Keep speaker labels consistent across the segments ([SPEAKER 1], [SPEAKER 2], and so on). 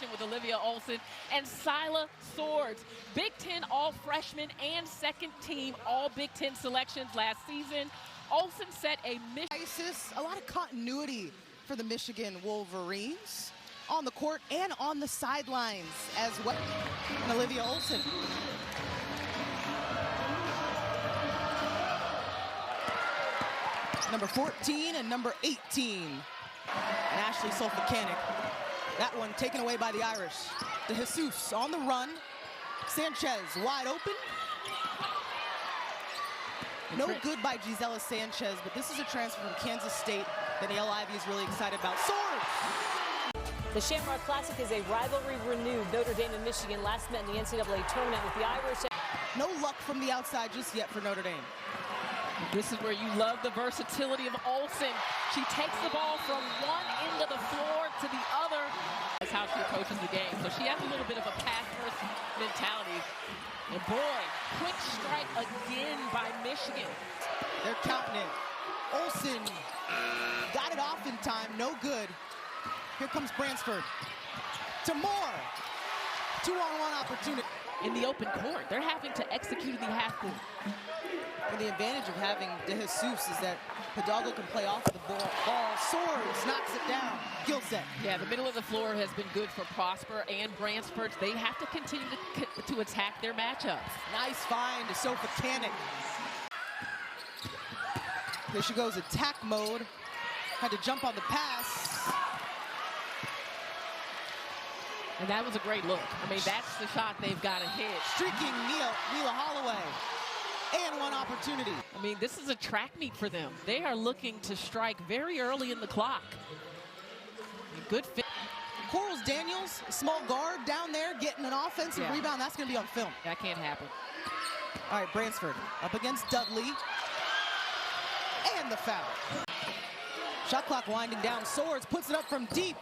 [SPEAKER 1] competition with Olivia Olson and Sila Swords. Big Ten all-freshman and second team all-Big Ten selections last season. Olson set a
[SPEAKER 2] lot of continuity for the Michigan Wolverines on the court and on the sidelines as well. And Olivia Olson. Number 14 and number 18. And Ashley Sulfacanic. That one taken away by the Irish. De Jesus on the run. Sanchez wide open. No good by Gisela Sanchez, but this is a transfer from Kansas State that Neil Ivey is really excited about. Swords!
[SPEAKER 3] The Shamrock Classic is a rivalry renewed. Notre Dame and Michigan last met in the NCAA tournament with the Irish.
[SPEAKER 2] No luck from the outside just yet for Notre Dame.
[SPEAKER 1] This is where you love the versatility of Olson. She takes the ball from one end of the floor to the other. That's how she approaches the game. So she has a little bit of a pass-first mentality. And boy, quick strike again by Michigan.
[SPEAKER 2] They're counting it. Olson got it off in time, no good. Here comes Bransford. To Moore. 2-on-1 opportunity.
[SPEAKER 1] In the open court, they're having to execute in the half court.
[SPEAKER 2] And the advantage of having De Jesus is that Hidalgo can play off the ball. Swords knocks it down. Gilset.
[SPEAKER 1] Yeah, the middle of the floor has been good for Prosper and Bransford. They have to continue to attack their matchups.
[SPEAKER 2] Nice find to Sulfacanic. Here she goes, attack mode. Had to jump on the pass.
[SPEAKER 1] And that was a great look. I mean, that's the shot they've got to hit.
[SPEAKER 2] Streaking Mila Holloway. And one opportunity.
[SPEAKER 1] I mean, this is a track meet for them. They are looking to strike very early in the clock. Good fit.
[SPEAKER 2] Corals Daniels, small guard down there, getting an offensive rebound. That's going to be on film.
[SPEAKER 1] That can't happen.
[SPEAKER 2] All right, Bransford up against Dudley. And the foul. Shot clock winding down. Swords puts it up from deep.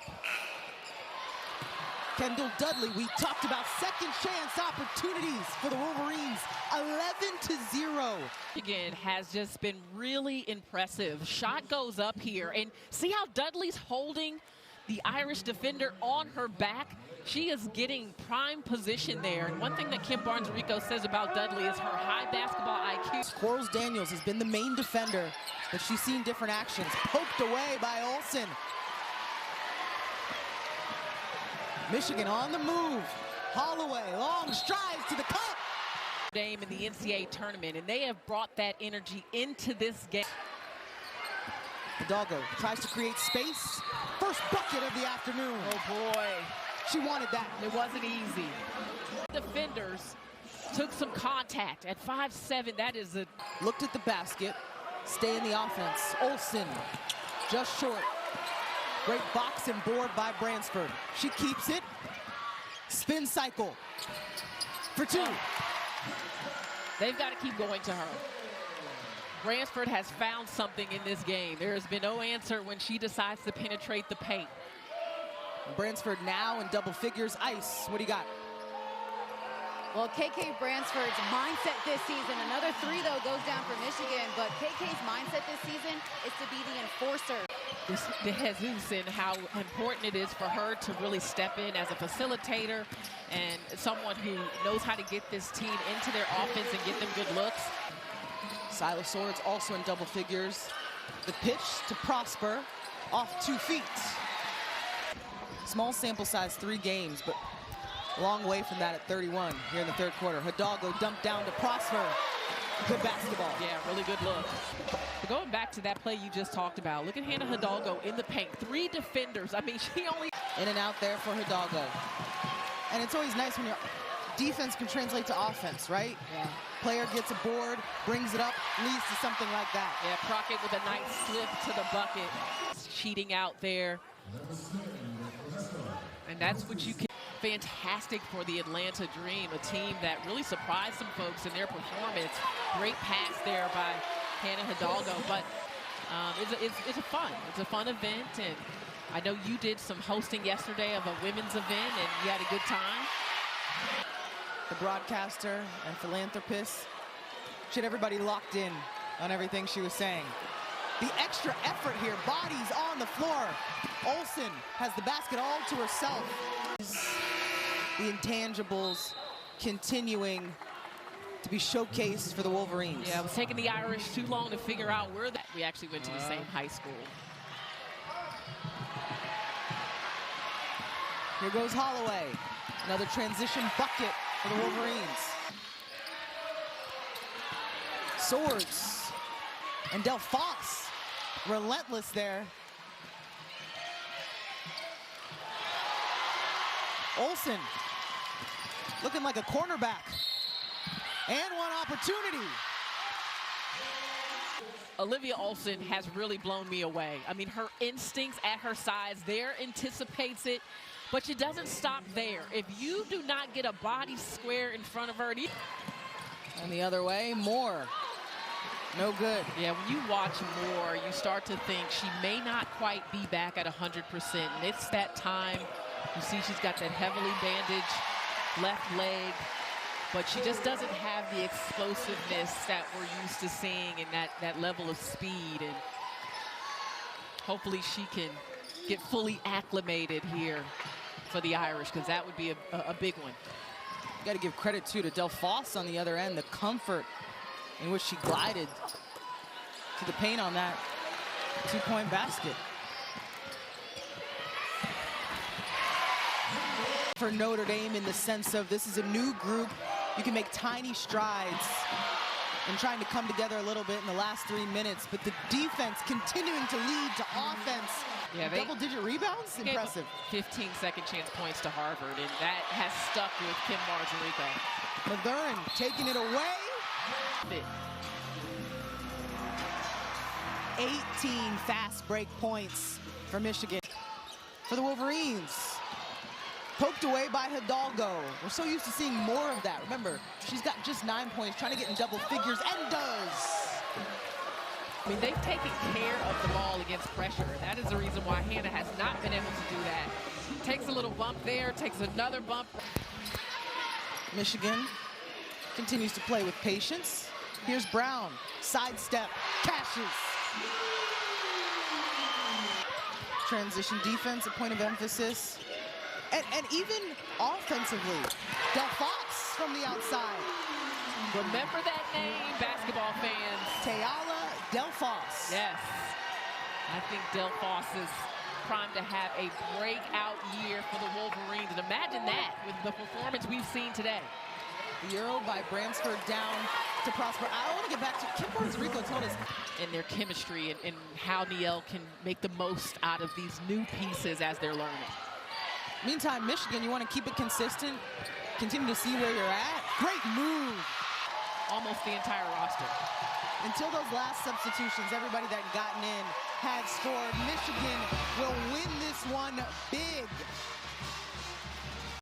[SPEAKER 2] Kendall Dudley, we talked about second chance opportunities for the Wolverines. 11-0.
[SPEAKER 1] Michigan has just been really impressive. Shot goes up here, and see how Dudley's holding the Irish defender on her back? She is getting prime position there. And one thing that Kim Barnes-Rico says about Dudley is her high basketball IQ.
[SPEAKER 2] Corals Daniels has been the main defender, but she's seen different actions. Poked away by Olson. Michigan on the move. Holloway, long strides to the cup.
[SPEAKER 1] Dame in the NCAA tournament, and they have brought that energy into this game.
[SPEAKER 2] Hidalgo tries to create space. First bucket of the afternoon.
[SPEAKER 1] Oh boy.
[SPEAKER 2] She wanted that.
[SPEAKER 1] It wasn't easy. Defenders took some contact at 5'7". That is a...
[SPEAKER 2] Looked at the basket. Stay in the offense. Olson just short. Great box and board by Bransford. She keeps it. Spin cycle for two.
[SPEAKER 1] They've got to keep going to her. Bransford has found something in this game. There has been no answer when she decides to penetrate the paint.
[SPEAKER 2] Bransford now in double figures. Ice, what do you got?
[SPEAKER 4] Well, KK Bransford's mindset this season, another three, though, goes down for Michigan, but KK's mindset this season is to be the enforcer.
[SPEAKER 1] De Jesus and how important it is for her to really step in as a facilitator and someone who knows how to get this team into their offense and get them good looks.
[SPEAKER 2] Sila Swords also in double figures. The pitch to Prosper off 2 feet. Small sample size, 3 games, but a long way from that at 31 here in the third quarter. Hidalgo dumped down to Prosper. Good basketball.
[SPEAKER 1] Yeah, really good look. But going back to that play you just talked about, look at Hannah Hidalgo in the paint. 3 defenders. I mean, she only...
[SPEAKER 2] In and out there for Hidalgo. And it's always nice when your defense can translate to offense, right?
[SPEAKER 1] Yeah.
[SPEAKER 2] Player gets a board, brings it up, leads to something like that.
[SPEAKER 1] Yeah, Crockett with a nice slip to the bucket. Cheating out there. And that's what you can... Fantastic for the Atlanta Dream, a team that really surprised some folks in their performance. Great pass there by Hannah Hidalgo, but it's a fun event, and I know you did some hosting yesterday of a women's event, and you had a good time.
[SPEAKER 2] The broadcaster and philanthropist, she had everybody locked in on everything she was saying. The extra effort here, bodies on the floor. Olson has the basket all to herself. the intangibles continuing to be showcased for the Wolverines.
[SPEAKER 1] Yeah, it was taking the Irish too long to figure out where that. We actually went to the same high school.
[SPEAKER 2] Here goes Holloway. Another transition bucket for the Wolverines. Swords. And Del Foss, relentless there. Olsen, looking like a cornerback. And one opportunity.
[SPEAKER 1] Olivia Olsen has really blown me away. I mean, her instincts at her size there anticipates it, but she doesn't stop there. If you do not get a body square in front of her.
[SPEAKER 2] And the other way, Moore. No good.
[SPEAKER 1] Yeah, when you watch Moore, you start to think she may not quite be back at 100%. And it's that time. You see she's got that heavily bandaged left leg, but she just doesn't have the explosiveness that we're used to seeing and that level of speed. And hopefully she can get fully acclimated here for the Irish, because that would be a big one.
[SPEAKER 2] You got to give credit too to Del Foss on the other end, the comfort in which she glided to the paint on that two-point basket. For Notre Dame, in the sense of this is a new group, you can make tiny strides in trying to come together a little bit in the last 3 minutes, but the defense continuing to lead to offense.
[SPEAKER 1] Yeah,
[SPEAKER 2] double-digit rebounds, impressive.
[SPEAKER 1] 15-second chance points to Harvard, and that has stuck with Kim Marjorico.
[SPEAKER 2] Mathurin taking it away. 18 fast break points for Michigan. For the Wolverines, poked away by Hidalgo. We're so used to seeing more of that. Remember, she's got just 9 points, trying to get in double figures, and does.
[SPEAKER 1] I mean, they've taken care of the ball against pressure, and that is the reason why Hannah has not been able to do that. Takes a little bump there, takes another bump.
[SPEAKER 2] Michigan continues to play with patience. Here's Brown, sidestep, cashes. Transition defense, a point of emphasis. And even offensively, Del Fox from the outside.
[SPEAKER 1] Remember that name, basketball fans.
[SPEAKER 2] Tayala Del Foss.
[SPEAKER 1] Yes. I think Del Foss is primed to have a breakout year for the Wolverines. And imagine that with the performance we've seen today.
[SPEAKER 2] The Euro by Bransford down to Prosper. I want to get back to Kim Marjorico told us.
[SPEAKER 1] And their chemistry and how Niel can make the most out of these new pieces as they're learning.
[SPEAKER 2] Meantime, Michigan, you want to keep it consistent, continue to see where you're at. Great move.
[SPEAKER 1] Almost the entire roster.
[SPEAKER 2] Until those last substitutions, everybody that gotten in had scored. Michigan